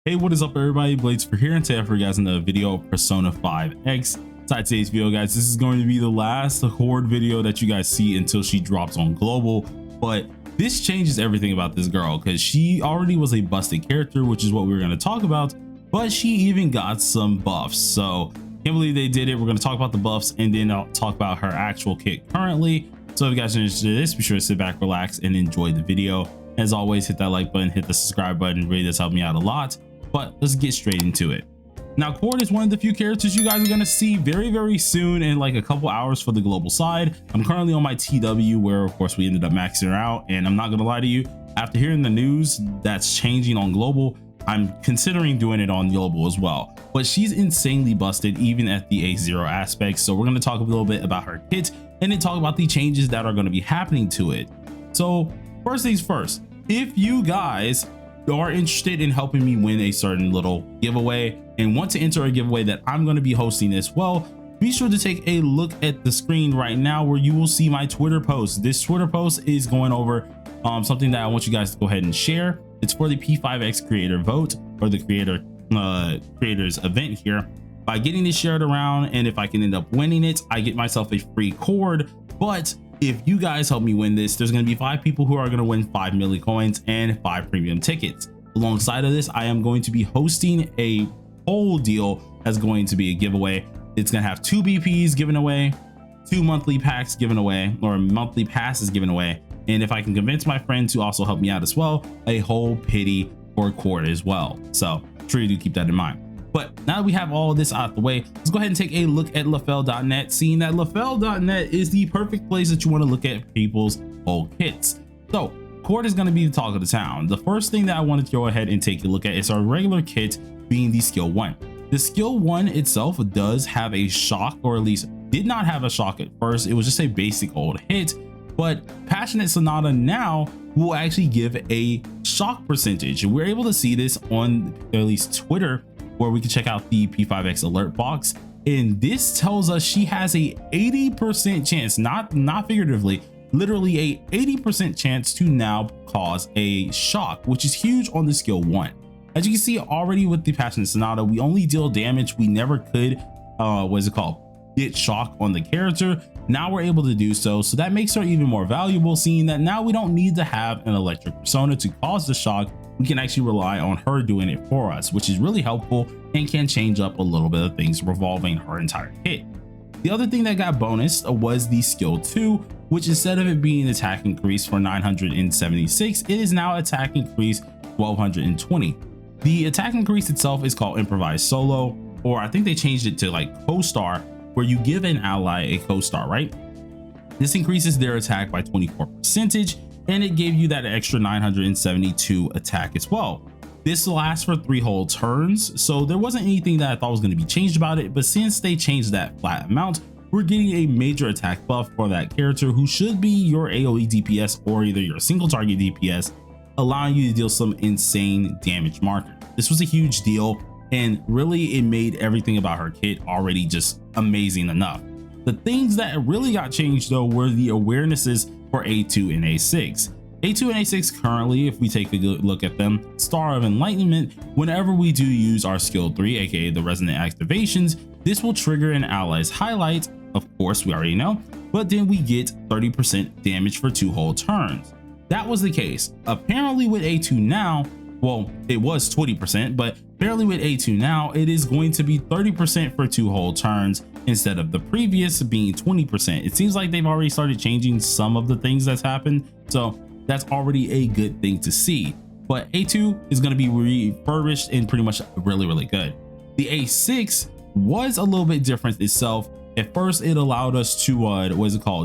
Hey, what is up everybody? Blades for here, and today for you guys another video of Persona 5X. Inside today's video, guys, this is going to be the last Chord video that you guys see until she drops on global. But this changes everything about this girl because she already was a busted character, which is what we were going to talk about, but she even got some buffs. So can't believe they did it. We're going to talk about the buffs and then I'll talk about her actual kit currently. So if you guys are interested in this, be sure to sit back, relax, and enjoy the video. As always, hit that like button, hit the subscribe button, really does help me out a lot. But let's get straight into it. Now, Chord is one of the few characters you guys are going to see very soon in like a couple hours for the global side. I'm currently on my TW where of course we ended up maxing her out, and I'm not going to lie to you, after hearing the news that's changing on global, I'm considering doing it on global as well. But she's insanely busted even at the A0 aspect. So we're going to talk a little bit about her kit and then talk about the changes that are going to be happening to it. So first things first, if you guys are interested in helping me win a certain little giveaway and want to enter a giveaway that I'm going to be hosting as well, be sure to take a look at the screen right now where you will see my Twitter post. This Twitter post is going over something that I want you guys to go ahead and share. It's for the P5X creator vote, or the creators event here. By getting this shared around, and if I can end up winning it, I get myself a free Chord. But if you guys help me win this, there's going to be 5 people who are going to win 5 milicoins and 5 premium tickets. Alongside of this, I am going to be hosting a whole deal that's going to be a giveaway. It's going to have 2 BPs given away, 2 monthly packs given away, or monthly passes given away. And if I can convince my friend to also help me out as well, a whole pity for Chord as well. So sure you do keep that in mind. But now that we have all of this out of the way, let's go ahead and take a look at lafel.net, seeing that lafel.net is the perfect place that you want to look at people's old kits. So Chord is going to be the talk of the town. The first thing that I wanted to go ahead and take a look at is our regular kit, being the skill 1. The skill 1 itself does have a shock, or at least did not have a shock at first. It was just a basic old hit, but Passionate Sonata now will actually give a shock percentage. We're able to see this on at least Twitter, where we can check out the P5X alert box, and this tells us she has a 80% chance, not figuratively, literally a 80% chance to now cause a shock, which is huge on the skill 1. As you can see already with the Passionate Sonata, we only deal damage. We never could get shock on the character. Now we're able to do so, so that makes her even more valuable, seeing that now we don't need to have an electric persona to cause the shock. We can actually rely on her doing it for us, which is really helpful and can change up a little bit of things revolving her entire kit. The other thing that got bonused was the skill 2, which instead of it being attack increase for 976, it is now attack increase 1220. The attack increase itself is called improvised solo, or I think they changed it to like co-star, where you give an ally a co-star, right? This increases their attack by 24%, and it gave you that extra 972 attack as well. This lasts for 3 whole turns, so there wasn't anything that I thought was going to be changed about it, but since they changed that flat amount, we're getting a major attack buff for that character, who should be your AoE DPS or either your single target DPS, allowing you to deal some insane damage marker. This was a huge deal, and really it made everything about her kit already just amazing enough. The things that really got changed though were the awarenesses for A2 and A6. A2 and A6 currently, if we take a good look at them, Star of Enlightenment, whenever we do use our skill 3, aka the resonant activations, this will trigger an ally's highlight. Of course, we already know, but then we get 30% damage for 2 whole turns. That was the case. Apparently with A2 now, well, it was 20%, but apparently with A2 now, it is going to be 30% for 2 whole turns instead of the previous being 20%. It seems like they've already started changing some of the things that's happened, so that's already a good thing to see. But A2 is going to be refurbished and pretty much really good. The A6 was a little bit different itself. At first, it allowed us to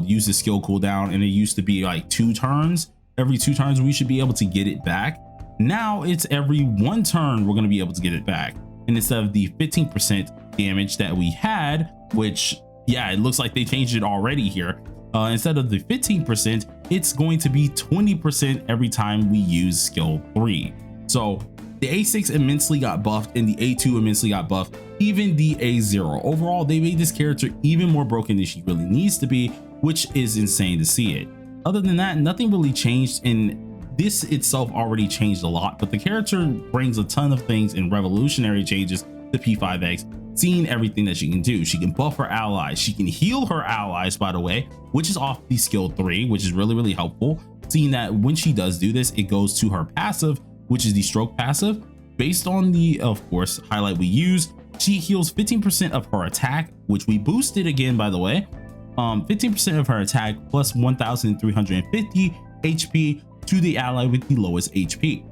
use the skill cooldown, and it used to be like 2 turns. Every 2 turns we should be able to get it back. Now it's every 1 turn we're going to be able to get it back, and instead of the 15% damage that we had, which yeah, it looks like they changed it already here, instead of the 15%, it's going to be 20% every time we use skill 3. So the A6 immensely got buffed, and the A2 immensely got buffed, even the A0. Overall, they made this character even more broken than she really needs to be, which is insane to see it. Other than that, nothing really changed in this itself already changed a lot, but the character brings a ton of things and revolutionary changes to P5X, seeing everything that she can do. She can buff her allies, she can heal her allies, by the way, which is off the skill 3, which is really helpful, seeing that when she does do this, it goes to her passive, which is the stroke passive. Based on the, of course, highlight we use, she heals 15% of her attack, which we boosted again, by the way. 15% of her attack plus 1,350 HP to the ally with the lowest HP.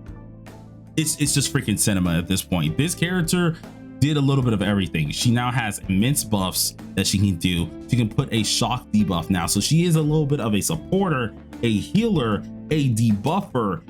It's just freaking cinema at this point. This character did a little bit of everything. She now has immense buffs that she can do. She can put a shock debuff now, so she is a little bit of a supporter, a healer, a debuffer,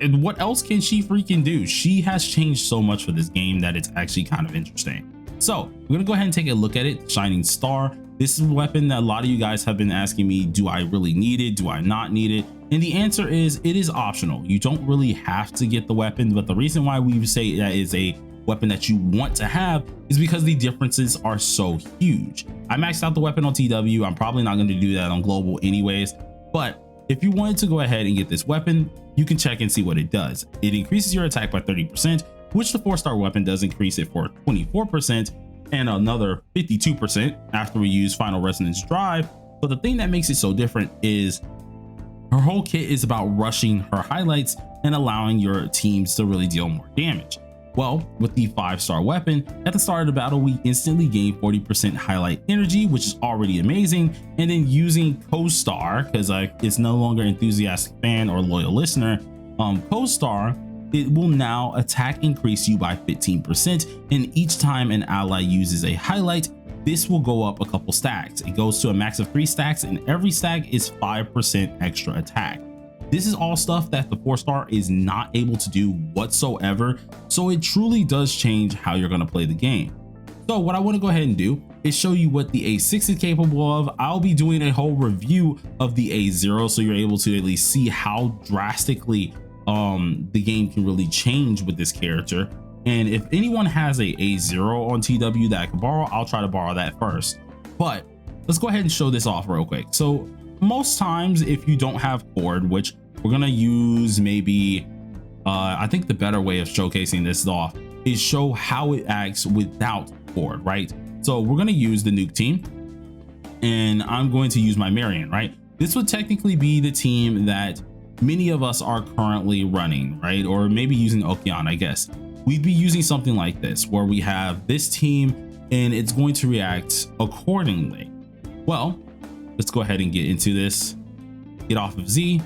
and what else can she freaking do? She has changed so much for this game that it's actually kind of interesting. So we're gonna go ahead and take a look at it. Shining Star. This is a weapon that a lot of you guys have been asking me, do I really need it? Do I not need it? And the answer is, it is optional. You don't really have to get the weapon, but the reason why we say that is a weapon that you want to have is because the differences are so huge. I maxed out the weapon on TW. I'm probably not going to do that on global anyways, but if you wanted to go ahead and get this weapon, you can check and see what it does. It increases your attack by 30%, which the 4-star weapon does increase it for 24%, and another 52% after we use Final Resonance Drive. But the thing that makes it so different is her whole kit is about rushing her highlights and allowing your teams to really deal more damage. Well, with the 5-star weapon, at the start of the battle, we instantly gain 40% highlight energy, which is already amazing. And then using Co-Star, because it's no longer enthusiastic fan or loyal listener, Co-Star, it will now attack increase you by 15%. And each time an ally uses a highlight, this will go up a couple stacks. It goes to a max of 3 stacks, and every stack is 5% extra attack. This is all stuff that the 4-star is not able to do whatsoever, so it truly does change how you're going to play the game. So what I want to go ahead and do is show you what the A6 is capable of. I'll be doing a whole review of the A0, so you're able to at least see how drastically the game can really change with this character. And if anyone has a A0 on TW that I can borrow, I'll try to borrow that first. But let's go ahead and show this off real quick. So most times, if you don't have Chord, which we're gonna use maybe, I think the better way of showcasing this off is show how it acts without Chord, right? So we're gonna use the nuke team, and I'm going to use my Marion, right? This would technically be the team that many of us are currently running, right? Or maybe using Okean, I guess. We'd be using something like this, where we have this team and it's going to react accordingly. Well, let's go ahead and get into this. Get off of Z.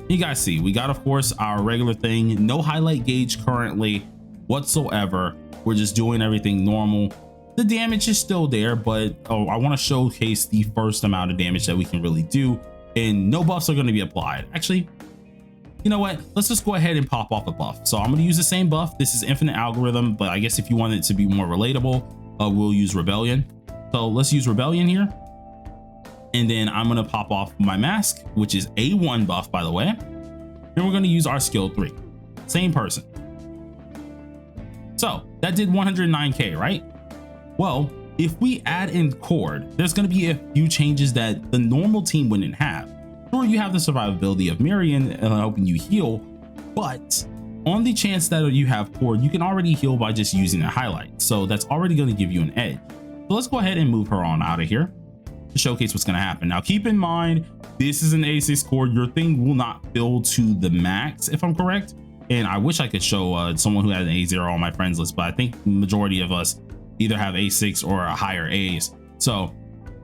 You guys see, we got, of course, our regular thing. No highlight gauge currently whatsoever. We're just doing everything normal. The damage is still there, but I want to showcase the first amount of damage that we can really do. And no buffs are going to be applied. Actually, you know what? Let's just go ahead and pop off a buff. So I'm going to use the same buff. This is Infinite Algorithm, but I guess if you want it to be more relatable, we'll use Rebellion. So let's use Rebellion here. And then I'm going to pop off my mask, which is A1 buff, by the way. And we're going to use our skill 3. Same person. So that did 109k, right? Well, if we add in Chord, there's going to be a few changes that the normal team wouldn't have. Sure, you have the survivability of Marion helping you heal, but on the chance that you have Chord, you can already heal by just using a highlight. So that's already going to give you an edge. So let's go ahead and move her on out of here to showcase what's going to happen. Now, keep in mind, this is an A6 Chord. Your thing will not fill to the max, if I'm correct. And I wish I could show someone who has an A0 on my friends list, but I think the majority of us either have A6 or higher A's. So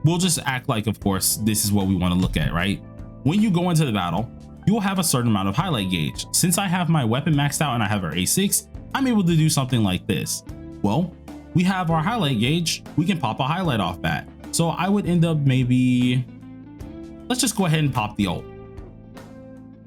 we'll just act like, of course, this is what we want to look at, right? When you go into the battle, you will have a certain amount of highlight gauge. Since I have my weapon maxed out and I have our A6, I'm able to do something like this. Well, we have our highlight gauge. We can pop a highlight off that. So I would end up maybe, let's just go ahead and pop the ult.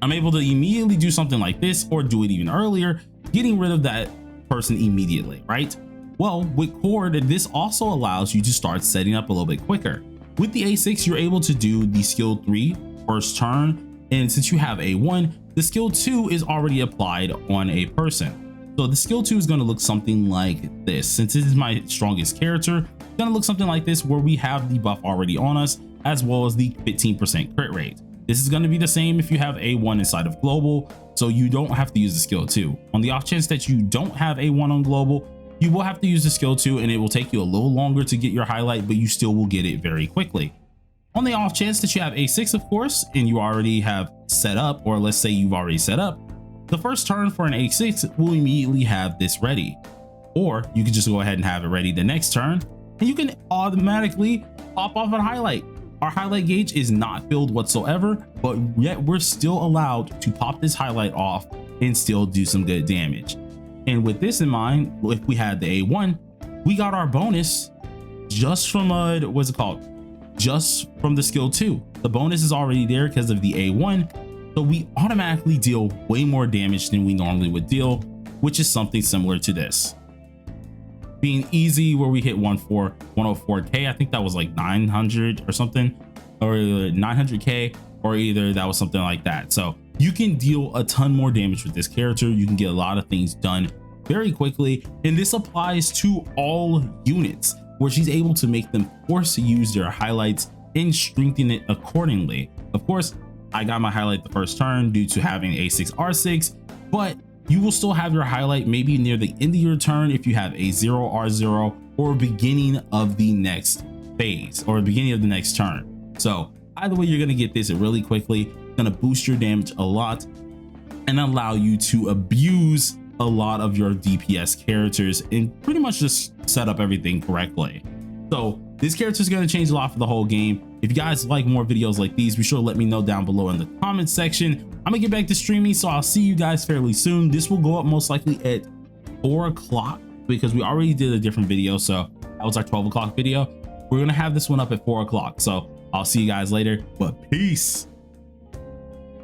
I'm able to immediately do something like this, or do it even earlier, getting rid of that person immediately, right? Well, with Chord, this also allows you to start setting up a little bit quicker. With the A6, you're able to do the skill 3 first turn, and since you have A1, the skill 2 is already applied on a person. So the skill 2 is going to look something like this. Since this is my strongest character, it's going to look something like this, where we have the buff already on us, as well as the 15% crit rate. This is going to be the same if you have A1 inside of global, so you don't have to use the skill 2. On the off chance that you don't have A1 on global, you will have to use the skill 2, and it will take you a little longer to get your highlight, but you still will get it very quickly. On the off chance that you have A6, of course, and you already have set up, or let's say you've already set up, the first turn for an A6 will immediately have this ready. Or you can just go ahead and have it ready the next turn, and you can automatically pop off a highlight. Our highlight gauge is not filled whatsoever, but yet we're still allowed to pop this highlight off and still do some good damage. And with this in mind, if we had the A1, we got our bonus just from what's it called? Just from the skill 2. The bonus is already there because of the A1, so we automatically deal way more damage than we normally would deal, which is something similar to this. Being easy, where we hit 104k, I think that was like 900 or something, or 900k, or either that was something like that. So you can deal a ton more damage with this character. You can get a lot of things done very quickly, and this applies to all units, where she's able to make them force to use their highlights and strengthen it accordingly. Of course, I got my highlight the first turn due to having A6 R6, but you will still have your highlight maybe near the end of your turn if you have A0 R0, or beginning of the next phase, or beginning of the next turn. So either way, you're going to get this really quickly. It's going to boost your damage a lot and allow you to abuse a lot of your DPS characters and pretty much just set up everything correctly. So this character is going to change a lot for the whole game. If you guys like more videos like these, be sure to let me know down below in the comment section. I'm gonna get back to streaming, so I'll see you guys fairly soon. This will go up most likely at 4 o'clock because we already did a different video. So that was our 12 o'clock video. We're gonna have this one up at 4 o'clock. So I'll see you guys later, but peace.